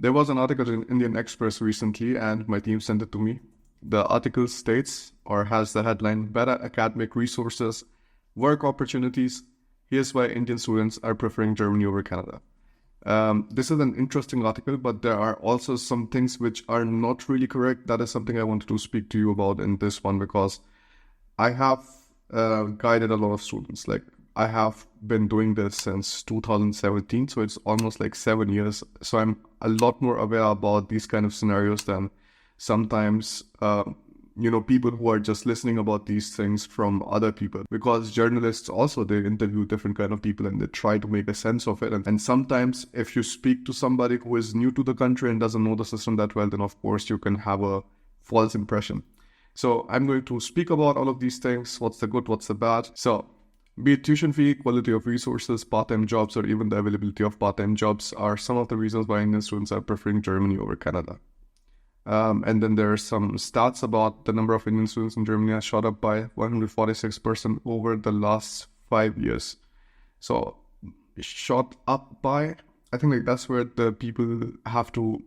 There was an article in Indian Express recently, and my team sent it to me. The article states, or has the headline, "Better Academic Resources, Work Opportunities. Here's why Indian students are preferring Germany over Canada." This is an interesting article, but there are also some things which are not really correct. That is something I wanted to speak to you about in this one, because I have guided a lot of students. Like, I have been doing this since 2017, so it's almost like 7 years. So I'm a lot more aware about these kind of scenarios than sometimes, people who are just listening about these things from other people. Because journalists also, they interview different kind of people and they try to make a sense of it. And sometimes if you speak to somebody who is new to the country and doesn't know the system that well, then of course you can have a false impression. So I'm going to speak about all of these things, what's the good, what's the bad. So be it tuition fee, quality of resources, part-time jobs, or even the availability of part-time jobs are some of the reasons why Indian students are preferring Germany over Canada. And then there are some stats about the number of Indian students in Germany has shot up by 146% over the last 5 years. So shot up by, I think like that's where the people have to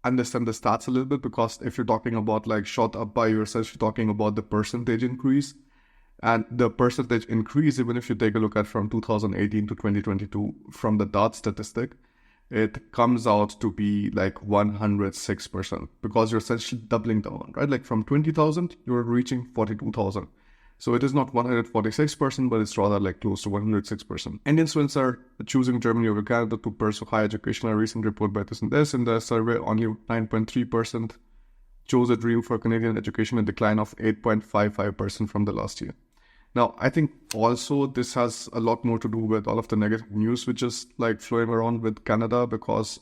understand the stats a little bit, because if you're talking about like shot up by yourself, you're talking about the percentage increase. And the percentage increase, even if you take a look at from 2018 to 2022 from the DART statistic, it comes out to be like 106%, because you're essentially doubling down, right? Like from 20,000, you're reaching 42,000. So it is not 146%, but it's rather like close to 106%. Indian students are choosing Germany over Canada to pursue higher education. A recent report by this and this. In the survey, only 9.3% chose a dream for Canadian education, a decline of 8.55% from the last year. Now, I think also this has a lot more to do with all of the negative news which is like flowing around with Canada, because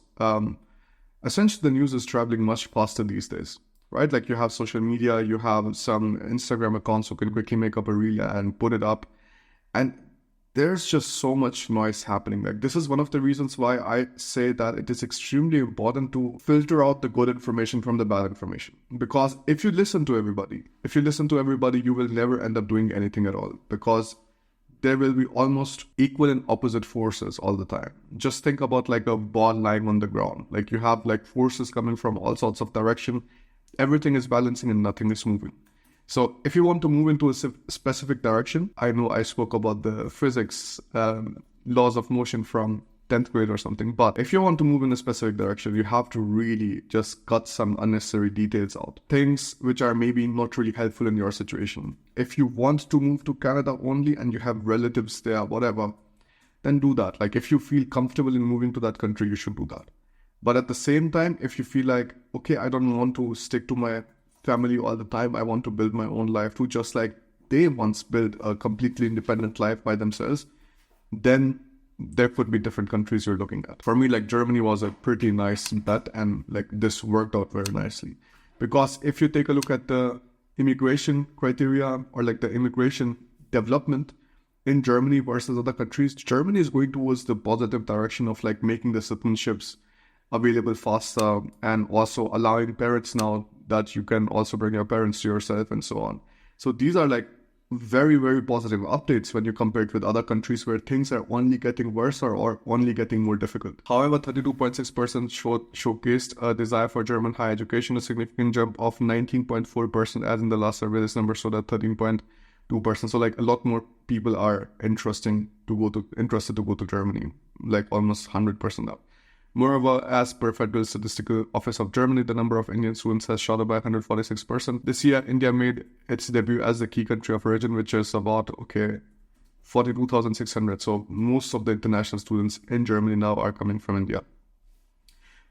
essentially the news is traveling much faster these days, right? Like you have social media, you have some Instagram accounts who can quickly make up a reel and put it up. And there's just so much noise happening. Like, this is one of the reasons why I say that it is extremely important to filter out the good information from the bad information. Because if you listen to everybody, you will never end up doing anything at all, because there will be almost equal and opposite forces all the time. Just think about like a ball lying on the ground. Like you have like forces coming from all sorts of direction. Everything is balancing and nothing is moving. So if you want to move into a specific direction, I know I spoke about the physics laws of motion from 10th grade or something, but if you want to move in a specific direction, you have to really just cut some unnecessary details out. Things which are maybe not really helpful in your situation. If you want to move to Canada only and you have relatives there, whatever, then do that. Like if you feel comfortable in moving to that country, you should do that. But at the same time, if you feel like, okay, I don't want to stick to my family all the time, I want to build my own life too, just like they once built a completely independent life by themselves, then there could be different countries you're looking at. For me, like Germany was a pretty nice bet, and like this worked out very nicely. Because if you take a look at the immigration criteria or like the immigration development in Germany versus other countries, Germany is going towards the positive direction of like making the citizenships available faster, and also allowing parents now that you can also bring your parents to yourself and so on. So these are like very, very positive updates when you compare it with other countries where things are only getting worse or only getting more difficult. However, 32.6% showcased a desire for German higher education, a significant jump of 19.4% as in the last survey. This number showed at 13.2%. So like a lot more people are interested to go to Germany, like almost 100% up. Moreover, as per Federal Statistical Office of Germany, the number of Indian students has shot up by 146%. This year, India made its debut as the key country of origin, which is about, 42,600. So most of the international students in Germany now are coming from India.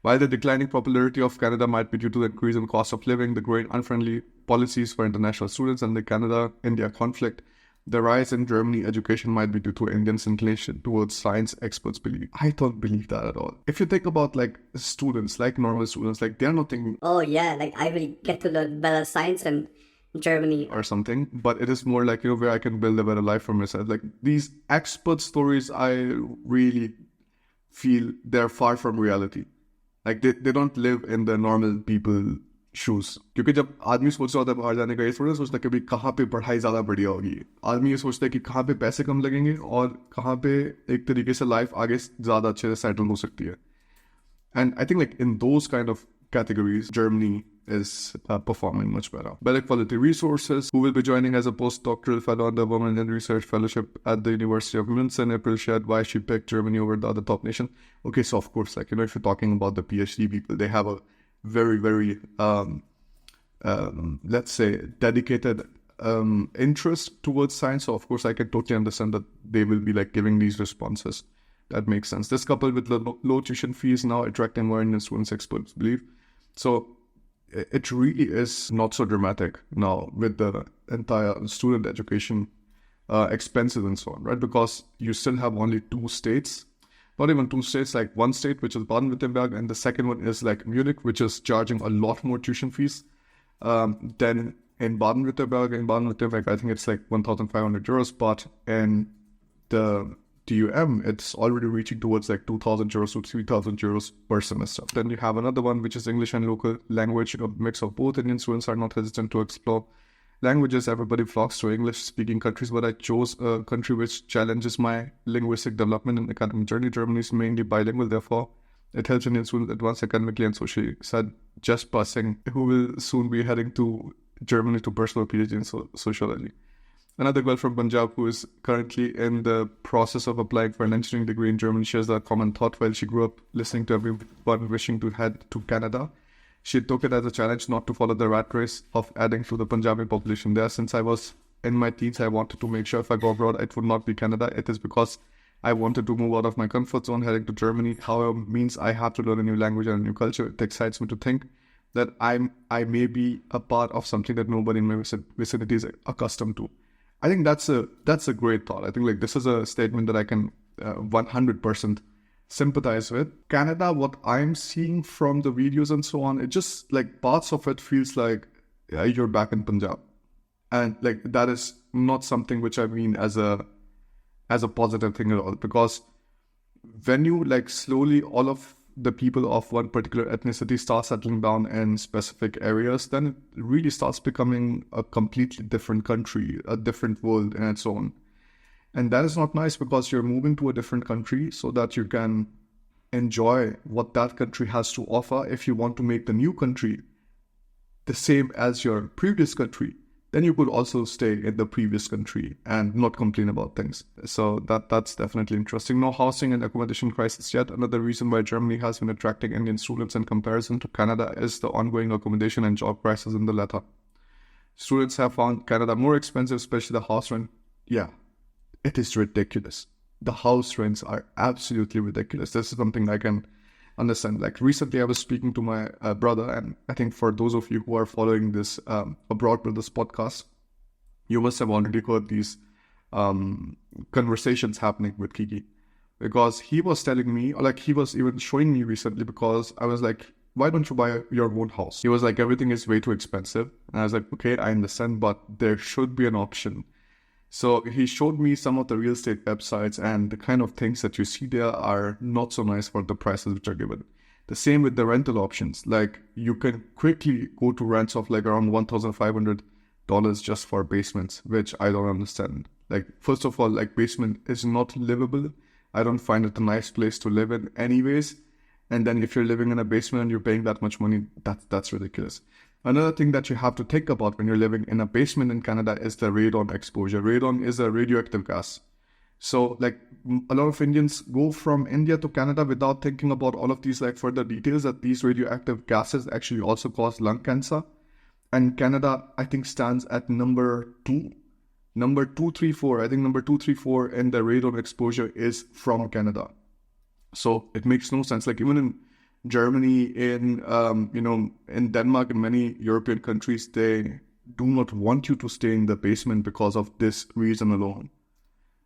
While the declining popularity of Canada might be due to the increase in cost of living, the growing unfriendly policies for international students, and the Canada-India conflict, the rise in Germany education might be due to Indians' inclination towards science, experts believe. I don't believe that at all. If you think about like students, like normal students, like they're not thinking, oh yeah, like I will get to learn better science in Germany or something, but it is more like, where I can build a better life for myself. Like these expert stories, I really feel they're far from reality. Like they don't live in the normal people shoes, क्योंकि जब आदमी सोच रहा होता है बाहर जाने का, ये थोड़ा सोचता है कि भाई कहाँ पे पढ़ाई ज़्यादा बढ़िया होगी. आदमी ये सोचता है कि कहाँ पे पैसे कम लगेंगे और कहाँ पे एक तरीके से लाइफ आगे ज़्यादा अच्छे से सेटल हो सकती है. And I think like in those kind of categories, Germany is performing much better. Better quality resources. Who will be joining as a postdoctoral fellow under Women in Research Fellowship at the University of Munich? In April shared why she picked Germany over the other top nation. Okay, so of course, like, if you're talking about the PhD people, they have a very, very, let's say, dedicated interest towards science. So of course, I can totally understand that they will be like giving these responses. That makes sense. This coupled with the low tuition fees now attracting more Indian students, experts believe. So it really is not so dramatic now with the entire student education expenses and so on, right? Because you still have only two states, not even two states, like one state, which is Baden-Württemberg, and the second one is like Munich, which is charging a lot more tuition fees than in Baden-Württemberg. In Baden-Württemberg, I think it's like 1,500 euros, but in the DUM, it's already reaching towards like 2,000 euros to 3,000 euros per semester. Then you have another one, which is English and local language, a mix of both. Indian students are not hesitant to explore languages. Everybody flocks to English-speaking countries, but I chose a country which challenges my linguistic development and academic journey. Germany is mainly bilingual, therefore it helps Indian students advance academically and socially, said Just Passing, who will soon be heading to Germany to pursue a PhD in sociology. Another girl from Punjab who is currently in the process of applying for an engineering degree in Germany shares that common thought while she grew up listening to everyone wishing to head to Canada. She took it as a challenge not to follow the rat race of adding to the Punjabi population there. Since I was in my teens, I wanted to make sure if I go abroad, it would not be Canada. It is because I wanted to move out of my comfort zone. Heading to Germany, however, means I have to learn a new language and a new culture. It excites me to think that I may be a part of something that nobody in my vicinity is accustomed to. I think that's a great thought. I think like this is a statement that I can 100% sympathize with. Canada, what I'm seeing from the videos and so on, it just like parts of it feels like you're back in Punjab, and like that is not something which I mean as a positive thing at all. Because when you like slowly all of the people of one particular ethnicity start settling down in specific areas, then it really starts becoming a completely different country, a different world and its own. And that is not nice, because you're moving to a different country so that you can enjoy what that country has to offer. If you want to make the new country the same as your previous country, then you could also stay in the previous country and not complain about things. So that's definitely interesting. No housing and accommodation crisis yet. Another reason why Germany has been attracting Indian students in comparison to Canada is the ongoing accommodation and job crisis in the latter. Students have found Canada more expensive, especially the house rent. Yeah, it is ridiculous. The house rents are absolutely ridiculous. This is something I can understand. Like recently I was speaking to my brother, and I think for those of you who are following this Abroad Brothers podcast, you must have already heard these conversations happening with Kiki, because he was telling me, or like he was even showing me recently, because I was like, why don't you buy your own house? He was like, everything is way too expensive. And I was like, okay, I understand, but there should be an option. So he showed me some of the real estate websites, and the kind of things that you see there are not so nice for the prices which are given. The same with the rental options. Like you can quickly go to rents of like around $1,500 just for basements, which I don't understand. Like, first of all, like basement is not livable. I don't find it a nice place to live in anyways. And then if you're living in a basement and you're paying that much money, that's ridiculous. Another thing that you have to think about when you're living in a basement in Canada is the radon exposure. Radon is a radioactive gas. So like a lot of Indians go from India to Canada without thinking about all of these like further details, that these radioactive gases actually also cause lung cancer. And Canada, I think, stands at number 234. I think number 234 in the radon exposure is from Canada. So it makes no sense. Like even in Germany, in in Denmark, and many European countries, they do not want you to stay in the basement because of this reason alone.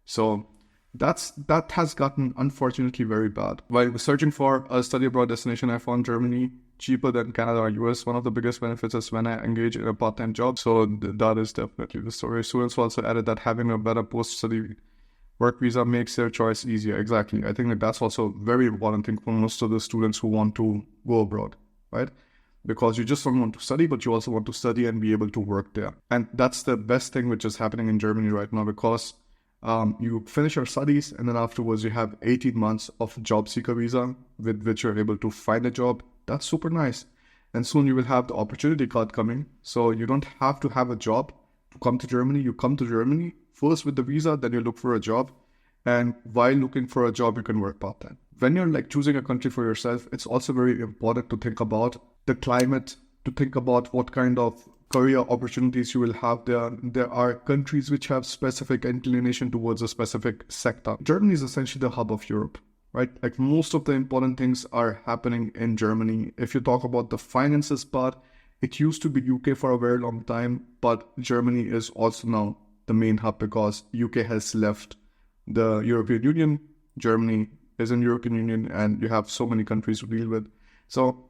So that has gotten unfortunately very bad. While searching for a study abroad destination, I found Germany cheaper than Canada or US. One of the biggest benefits is when I engage in a part-time job. So that is definitely the story. Students also added that having a better post-study work visa makes their choice easier. Exactly. I think that that's also a very important thing for most of the students who want to go abroad, right? Because you just don't want to study, but you also want to study and be able to work there. And that's the best thing which is happening in Germany right now, because You finish your studies, and then afterwards you have 18 months of job seeker visa with which you're able to find a job. That's super nice. And soon you will have the opportunity card coming. So you don't have to have a job to come to Germany. You come to Germany first with the visa, then you look for a job. And while looking for a job, you can work part-time. When you're like choosing a country for yourself, it's also very important to think about the climate, to think about what kind of career opportunities you will have there. There are countries which have specific inclination towards a specific sector. Germany is essentially the hub of Europe, right? Like most of the important things are happening in Germany. If you talk about the finances part, it used to be UK for a very long time, but Germany is also now the main hub because UK has left the European Union. Germany is in European Union, and you have so many countries to deal with. So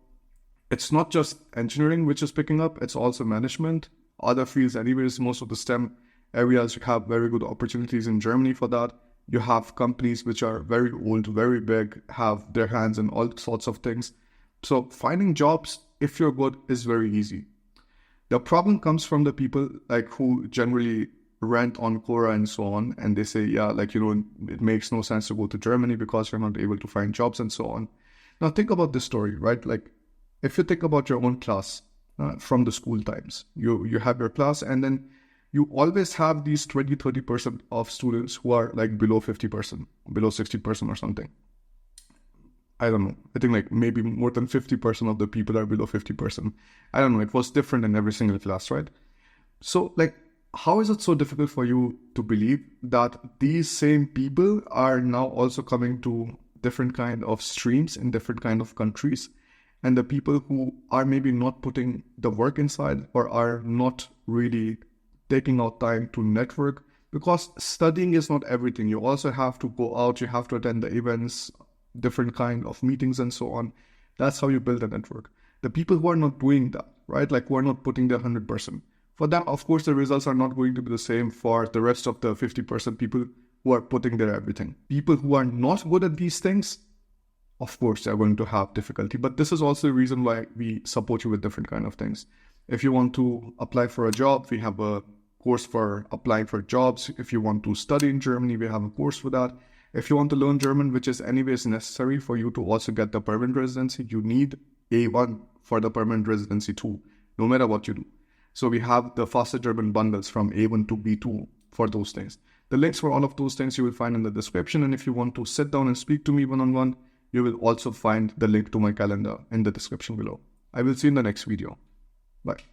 it's not just engineering which is picking up, it's also management, other fields anyways. Most of the STEM areas, you have very good opportunities in Germany for that. You have companies which are very old, very big, have their hands in all sorts of things. So finding jobs, if you're good, is very easy. The problem comes from the people like who generally rant on Quora and so on, and they say, yeah, like, it makes no sense to go to Germany because you're not able to find jobs and so on. Now think about this story, right? Like if you think about your own class from the school times, you have your class, and then you always have these 20-30% of students who are like below 50%, below 60% or something. I don't know. I think like maybe more than 50% of the people are below 50%. I don't know. It was different in every single class, right? So like, how is it so difficult for you to believe that these same people are now also coming to different kind of streams in different kind of countries? And the people who are maybe not putting the work inside or are not really taking out time to network, because studying is not everything. You also have to go out, you have to attend the events, different kind of meetings and so on. That's how you build a network. The people who are not doing that, right? Like who are not putting their 100%. For them, of course, the results are not going to be the same for the rest of the 50% people who are putting their everything. People who are not good at these things, of course, they're going to have difficulty. But this is also the reason why we support you with different kind of things. If you want to apply for a job, we have a course for applying for jobs. If you want to study in Germany, we have a course for that. If you want to learn German, which is anyways necessary for you to also get the permanent residency, you need A1 for the permanent residency too, no matter what you do. So we have the faster German bundles from A1 to B2 for those things. The links for all of those things you will find in the description. And if you want to sit down and speak to me one-on-one, you will also find the link to my calendar in the description below. I will see you in the next video. Bye.